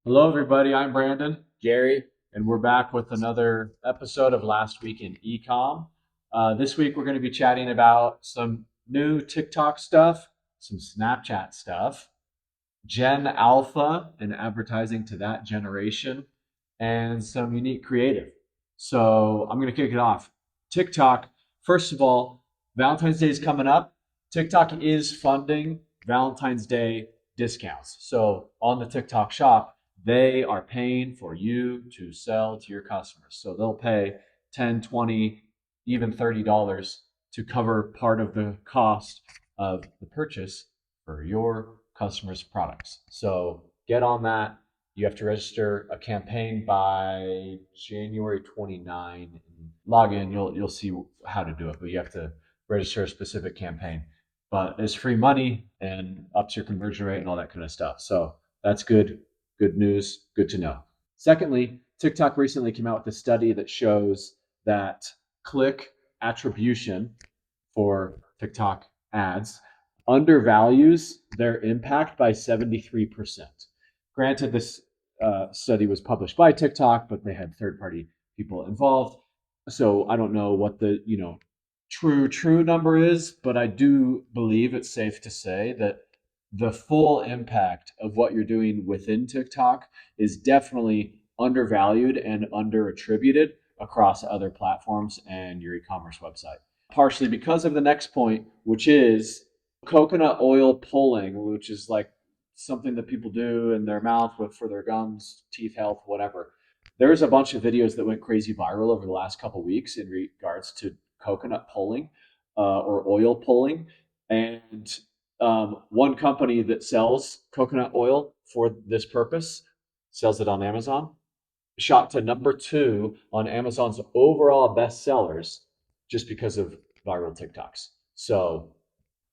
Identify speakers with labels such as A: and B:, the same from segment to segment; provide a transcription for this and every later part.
A: Hello, everybody. I'm Brandon,
B: Jerry.
A: and we're back with another episode of Last Week in Ecom. This week, we're going to be chatting about some new TikTok stuff, some Snapchat stuff, Gen Alpha and advertising to that generation, and some unique creative. So I'm going to kick it off. TikTok, first of all, Valentine's Day is coming up. TikTok is funding Valentine's Day discounts. So on the TikTok shop, they are paying for you to sell to your customers. So they'll pay 10, 20, even $30 to cover part of the cost of the purchase for your customers' products. So get on that. You have to register a campaign by January 29 and log in. You'll see how to do it, but you have to register a specific campaign. But it's free money and ups your conversion rate and all that kind of stuff. So that's good. Good news. Good to know. Secondly, TikTok recently came out with a study that shows that click attribution for TikTok ads undervalues their impact by 73%. Granted, this study was published by TikTok, but they had third party people involved. So I don't know what the true number is, but I do believe it's safe to say that the full impact of what you're doing within TikTok is definitely undervalued and under attributed across other platforms and your e-commerce website. Partially because of the next point, which is coconut oil pulling, which is like something that people do in their mouth for their gums, teeth health, whatever. There's a bunch of videos that went crazy viral over the last couple of weeks in regards to coconut pulling or oil pulling. And one company that sells coconut oil for this purpose sells it on Amazon, shot to number two on Amazon's overall bestsellers just because of viral TikToks. So,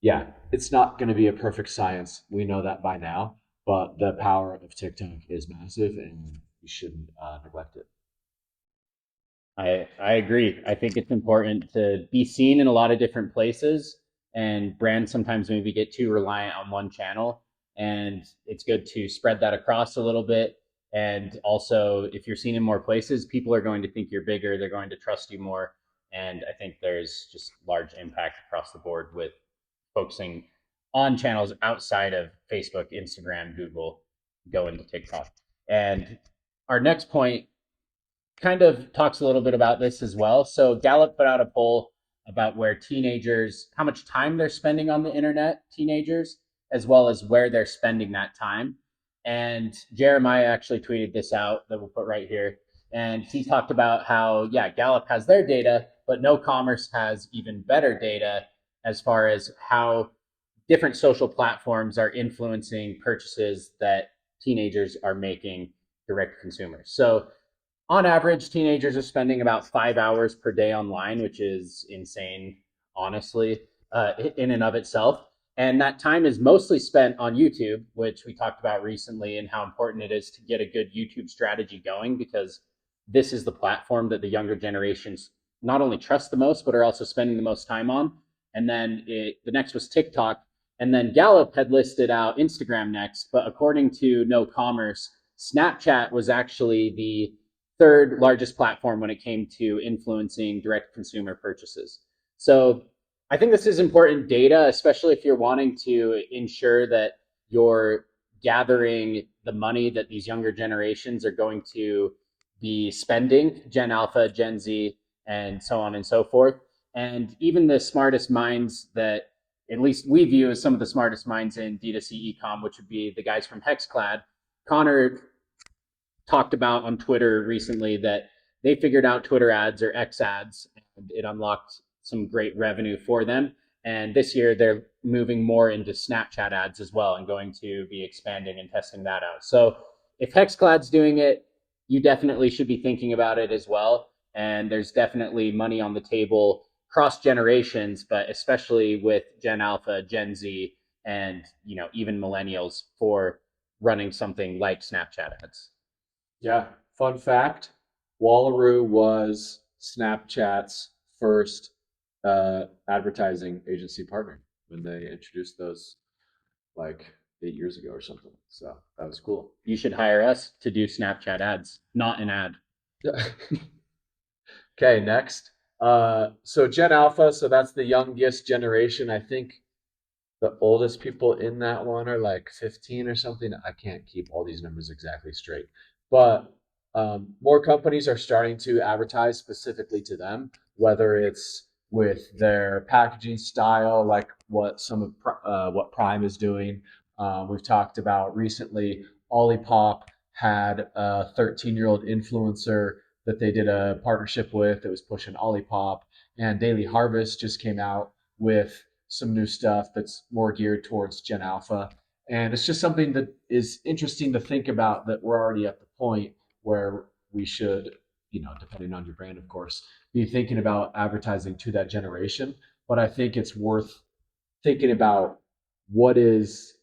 A: yeah, it's not going to be a perfect science. We know that by now, but the power of TikTok is massive and you shouldn't neglect it.
B: I agree. I think it's important to be seen in a lot of different places, and brands sometimes maybe get too reliant on one channel, and it's good to spread that across a little bit. And also, if you're seen in more places, people are going to think you're bigger, they're going to trust you more, and I think there's just large impact across the board with focusing on channels outside of Facebook, Instagram, Google, go into TikTok. And our next point kind of talks a little bit about this as well. So Gallup put out a poll about where teenagers, how much time they're spending on the internet, teenagers, as well as where they're spending that time. And Jeremiah actually tweeted this out that we'll put right here. And he talked about how, yeah, Gallup has their data, but No Commerce has even better data as far as how different social platforms are influencing purchases that teenagers are making direct to consumers. So on average, teenagers are spending about 5 hours per day online, which is insane, honestly, in and of itself. And that time is mostly spent on YouTube, which we talked about recently, and how important it is to get a good YouTube strategy going because this is the platform that the younger generations not only trust the most, but are also spending the most time on. And then the next was TikTok. And then Gallup had listed out Instagram next. But according to No Commerce, Snapchat was actually the third largest platform when it came to influencing direct consumer purchases. So I think this is important data, especially if you're wanting to ensure that you're gathering the money that these younger generations are going to be spending, Gen Alpha, Gen Z, and so on and so forth. And even the smartest minds that at least we view as some of the smartest minds in D2C ecom, which would be the guys from Hexclad. Connor talked about on Twitter recently that they figured out Twitter ads or X ads, and it unlocked some great revenue for them. And this year they're moving more into Snapchat ads as well and going to be expanding and testing that out. So if Hexclad's doing it, you definitely should be thinking about it as well. And there's definitely money on the table cross generations, but especially with Gen Alpha, Gen Z, and even millennials for running something like Snapchat ads.
A: Yeah, fun fact, Wallaroo was Snapchat's first advertising agency partner when they introduced those like 8 years ago or something. So that was cool.
B: You should hire us to do Snapchat ads, not an ad.
A: Okay, next. So Gen Alpha, so that's the youngest generation. I think the oldest people in that one are like 15 or something. I can't keep all these numbers exactly straight. But more companies are starting to advertise specifically to them, whether it's with their packaging style, like what some of what Prime is doing. We've talked about recently, Olipop had a 13-year-old influencer that they did a partnership with that was pushing Olipop, and Daily Harvest just came out with some new stuff that's more geared towards Gen Alpha. And it's just something that is interesting to think about, that we're already at the point where we should, depending on your brand, of course, be thinking about advertising to that generation. But I think it's worth thinking about what is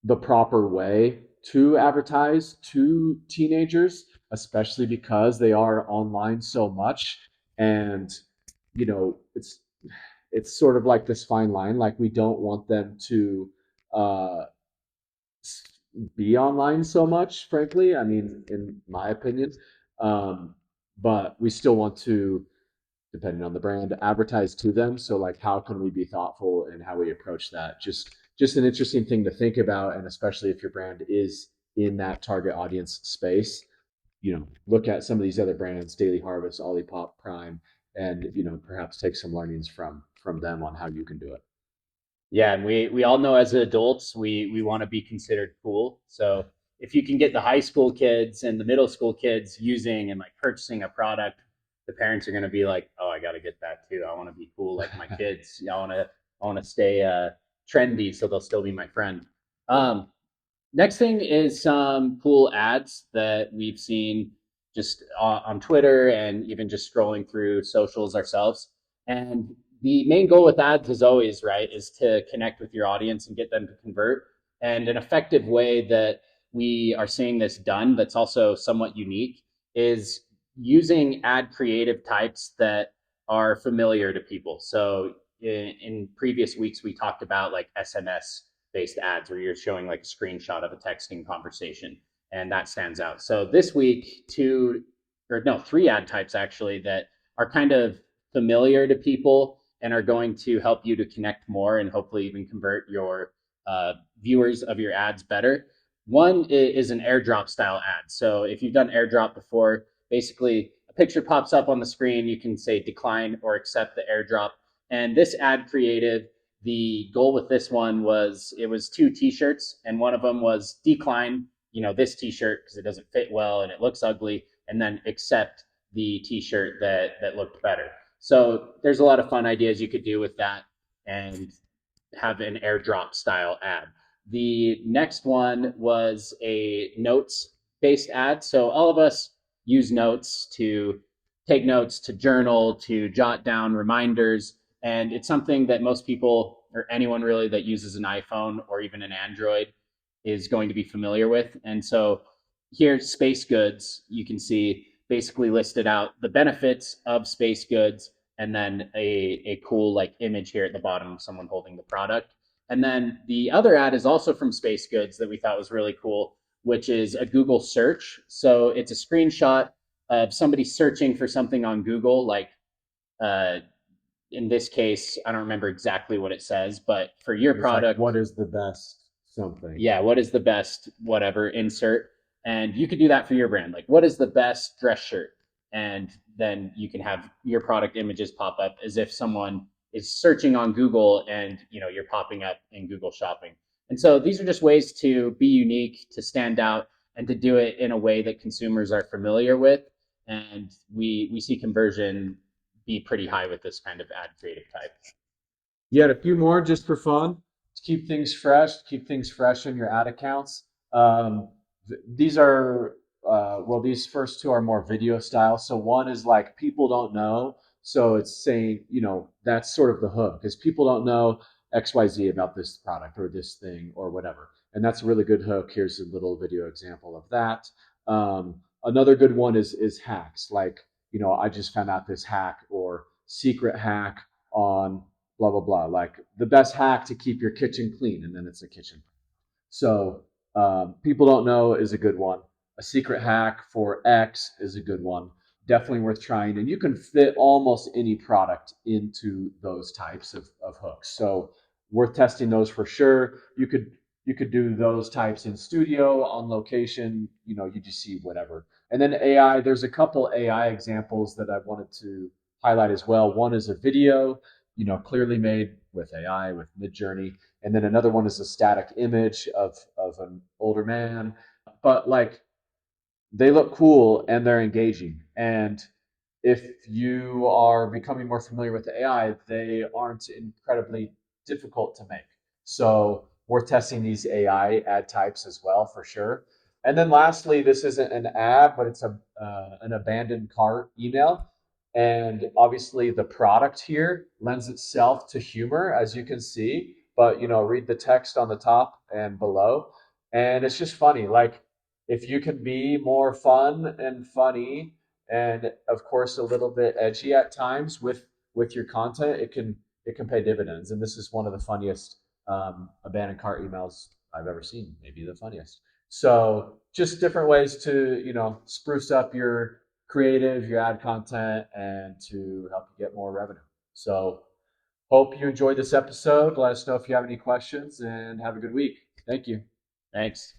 A: the proper way to advertise to teenagers, especially because they are online so much. And, it's sort of like this fine line. Like, we don't want them to uh, be online so much, frankly. I mean, in my opinion, um, but we still want to, depending on the brand, advertise to them. So, like, how can we be thoughtful in how we approach that? Just an interesting thing to think about, and especially if your brand is in that target audience space. Look at some of these other brands, Daily Harvest, Olipop, Prime, and perhaps take some learnings from them on how you can do it.
B: Yeah, and we all know as adults we want to be considered cool. So if you can get the high school kids and the middle school kids using and like purchasing a product, the parents are going to be like, "Oh, I got to get that too. I want to be cool like my kids. I want to stay trendy, so they'll still be my friend." Um, Next thing is some cool ads that we've seen just on Twitter and even just scrolling through socials ourselves. And the main goal with ads, as always, right, is to connect with your audience and get them to convert. And an effective way that we are seeing this done, that's also somewhat unique, is using ad creative types that are familiar to people. So in previous weeks, we talked about like SMS based ads where you're showing like a screenshot of a texting conversation, and that stands out. So this week, three ad types actually that are kind of familiar to people and are going to help you to connect more and hopefully even convert your viewers of your ads better. One is an airdrop style ad. So if you've done airdrop before, basically a picture pops up on the screen, you can say decline or accept the airdrop. And this ad creative, the goal with this one was it was two t-shirts, and one of them was decline, this t-shirt because it doesn't fit well and it looks ugly, and then accept the t-shirt that looked better. So there's a lot of fun ideas you could do with that and have an airdrop style ad. The next one was a notes based ad. So all of us use notes to take notes, to journal, to jot down reminders. And it's something that most people, or anyone really that uses an iPhone or even an Android, is going to be familiar with. And so here's Space Goods. You can see basically listed out the benefits of Space Goods, and then a cool like image here at the bottom of someone holding the product. And then the other ad is also from Space Goods that we thought was really cool, which is a Google search. So it's a screenshot of somebody searching for something on Google, like uh, in this case, I don't remember exactly what it says, but for your
A: It's like,
B: product,
A: what is the best something?
B: yeah, what is the best whatever insert? And you could do that for your brand. Like, what is the best dress shirt? And then you can have your product images pop up as if someone is searching on Google and you're popping up in Google Shopping. And so these are just ways to be unique, to stand out, and to do it in a way that consumers are familiar with. And we see conversion be pretty high with this kind of ad creative type.
A: You had a few more just for fun to keep things fresh in your ad accounts. Um, these are, well, these first two are more video style. So one is like, people don't know. So it's saying, that's sort of the hook, is people don't know XYZ about this product or this thing or whatever. And that's a really good hook. Here's a little video example of that. Another good one is hacks. Like, I just found out this hack or secret hack on blah blah blah, like the best hack to keep your kitchen clean, and then it's a kitchen. So people don't know is a good one. A secret hack for X is a good one. Definitely worth trying. And you can fit almost any product into those types of hooks. So worth testing those for sure. You could do those types in studio, on location, UGC, whatever. And then AI, there's a couple AI examples that I wanted to highlight as well. One is a video, clearly made with AI, with Midjourney, and then another one is a static image of an older man. But like they look cool and they're engaging. And if you are becoming more familiar with the AI, they aren't incredibly difficult to make. So we're testing these AI ad types as well for sure. And then lastly, this isn't an ad, but it's an abandoned cart email. And obviously the product here lends itself to humor, as you can see, but read the text on the top and below. And it's just funny. Like if you can be more fun and funny and of course a little bit edgy at times with your content, it can pay dividends. And this is one of the funniest abandoned cart emails I've ever seen, maybe the funniest. So just different ways to spruce up your creative, your ad content, and to help you get more revenue. So hope you enjoyed this episode. Let us know if you have any questions, and have a good week. Thank you.
B: Thanks.